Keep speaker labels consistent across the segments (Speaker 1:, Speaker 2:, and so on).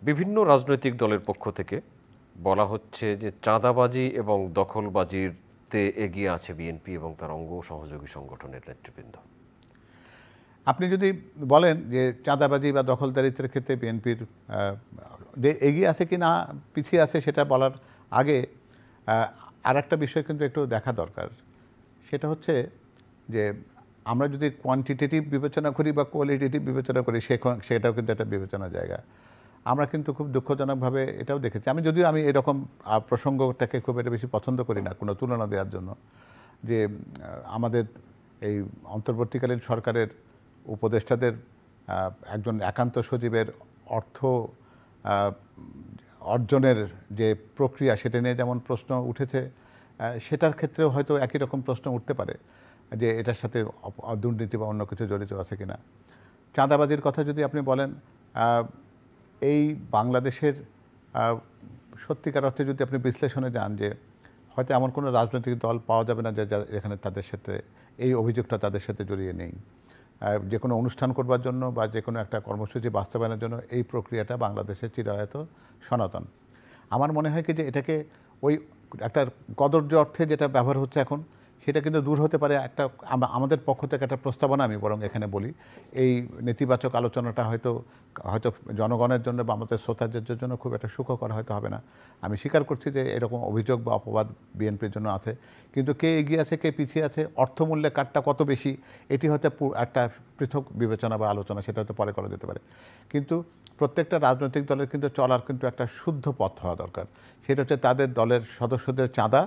Speaker 1: বিভিন্ন রাজনৈতিক দলের পক্ষ থেকে বলা হচ্ছে যে চাঁদাবাজি এবং দখলবাজিতে এগিয়ে আছে বিএনপি এবং তার অঙ্গ সহযোগী সংগঠনের নেতৃবৃন্দ।
Speaker 2: আপনি যদি বলেন যে চাঁদাবাজি বা দখলদারিত্বের ক্ষেত্রে বিএনপির এগিয়ে আছে কি না পিছিয়ে আছে সেটা বলার আগে আর একটা বিষয় কিন্তু একটু দেখা দরকার। সেটা হচ্ছে যে আমরা যদি কোয়ান্টিটেটিভ বিবেচনা করি বা কোয়ালিটেটিভ বিবেচনা করি সেটাও কিন্তু একটা বিবেচনার জায়গা। আমরা কিন্তু খুব দুঃখজনকভাবে এটাও দেখেছি, যদিও আমি এরকম প্রসঙ্গটাকে খুব একটা বেশি পছন্দ করি না কোনো তুলনা দেওয়ার জন্য, যে আমাদের এই অন্তর্বর্তীকালীন সরকারের উপদেষ্টাদের একজন একান্ত সচিবের অর্থ অর্জনের যে প্রক্রিয়া সেটা নিয়ে যেমন প্রশ্ন উঠেছে, সেটার ক্ষেত্রেও হয়তো একই রকম প্রশ্ন উঠতে পারে যে এটার সাথে দুর্নীতি বা অন্য কিছু জড়িত আছে কিনা। চাঁদাবাজির কথা যদি আপনি বলেন, এই বাংলাদেশের সত্যিকার অর্থে যদি আপনি বিশ্লেষণে যান, যে হয়তো এমন কোনো রাজনৈতিক দল পাওয়া যাবে না যে এখানে তাদের সাথে এই অভিযোগটা তাদের সাথে জড়িয়ে নেই। যে কোনো অনুষ্ঠান করবার জন্য বা যে কোনো একটা কর্মসূচি বাস্তবায়নের জন্য এই প্রক্রিয়াটা বাংলাদেশের চিরায়ত সনাতন। আমার মনে হয় কি যে এটাকে ওই একটা কদর্য অর্থে যেটা ব্যবহার হচ্ছে এখন, সেটা কিন্তু দূর হতে পারে। আমাদের পক্ষ থেকে একটা প্রস্তাবনা আমি বরং এখানে বলি, এই নেতিবাচক আলোচনাটা হয়তো জনগণের জন্য বা আমাদের শ্রোতাদের জন্য খুব একটা সুখকর হয়তো হবে না। আমি স্বীকার করছি যে এরকম অভিযোগ বা অপবাদ বিএনপির জন্য আছে, কিন্তু কে এগিয়ে আছে কে পিছিয়ে আছে, অর্থমূল্যে কারটা কত বেশি, এটি হয়তো একটা পৃথক বিবেচনা বা আলোচনা, সেটা হয়তো পরে করা যেতে পারে। কিন্তু প্রত্যেকটা রাজনৈতিক দলের কিন্তু চলার কিন্তু একটা শুদ্ধ পথ হওয়া দরকার। সেটা হচ্ছে তাদের দলের সদস্যদের চাঁদা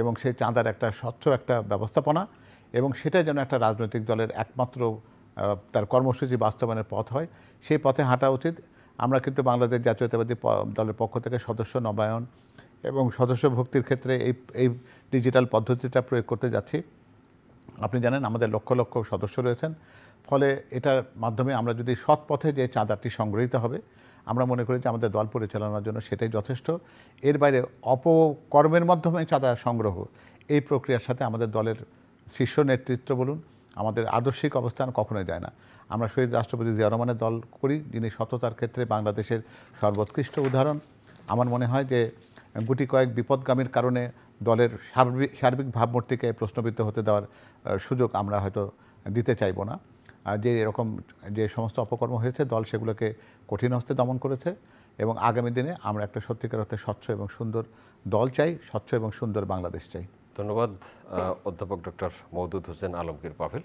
Speaker 2: এবং সেই চাঁদার একটা স্বচ্ছ একটা ব্যবস্থাপনা, এবং সেটাই যেন একটা রাজনৈতিক দলের একমাত্র তার কর্মসূচি বাস্তবায়নের পথ হয়। সেই পথে হাঁটা উচিত। আমরা কিন্তু বাংলাদেশ জাতীয়তাবাদী দলের পক্ষ থেকে সদস্য নবায়ন এবং সদস্য ভুক্তির ক্ষেত্রে এই ডিজিটাল পদ্ধতিটা প্রয়োগ করতে যাচ্ছি। আপনি জানেন আমাদের লক্ষ লক্ষ সদস্য রয়েছেন, ফলে এটার মাধ্যমে আমরা যদি সৎ পথে যে চাঁদাটি সংগৃহীত হবে, আমরা মনে করি যে আমাদের দল পরিচালনার জন্য সেটাই যথেষ্ট। এর বাইরে অপকর্মের মাধ্যমে চাঁদা সংগ্রহ, এই প্রক্রিয়ার সাথে আমাদের দলের শীর্ষ নেতৃত্ব বলুন, আমাদের আদর্শিক অবস্থান কখনোই যায় না। আমরা শহীদ রাষ্ট্রপতি জিয়া রহমানের দল করি, যিনি সততার ক্ষেত্রে বাংলাদেশের সর্বোৎকৃষ্ট উদাহরণ। আমার মনে হয় যে গুটি কয়েক বিপদগামীর কারণে দলের সার্বিক ভাবমূর্তিকে প্রশ্নবিদ্ধ হতে দেওয়ার সুযোগ আমরা হয়তো দিতে চাইব না। যে এরকম যে সমস্ত অপকর্ম হয়েছে, দল সেগুলোকে কঠিন হস্তে দমন করেছে, এবং আগামী দিনে আমরা একটা সত্যিকার অর্থে স্বচ্ছ এবং সুন্দর দল চাই, স্বচ্ছ এবং সুন্দর বাংলাদেশ চাই।
Speaker 1: ধন্যবাদ অধ্যাপক ডক্টর মওদুদ হোসেন আলমগীর পাভেল।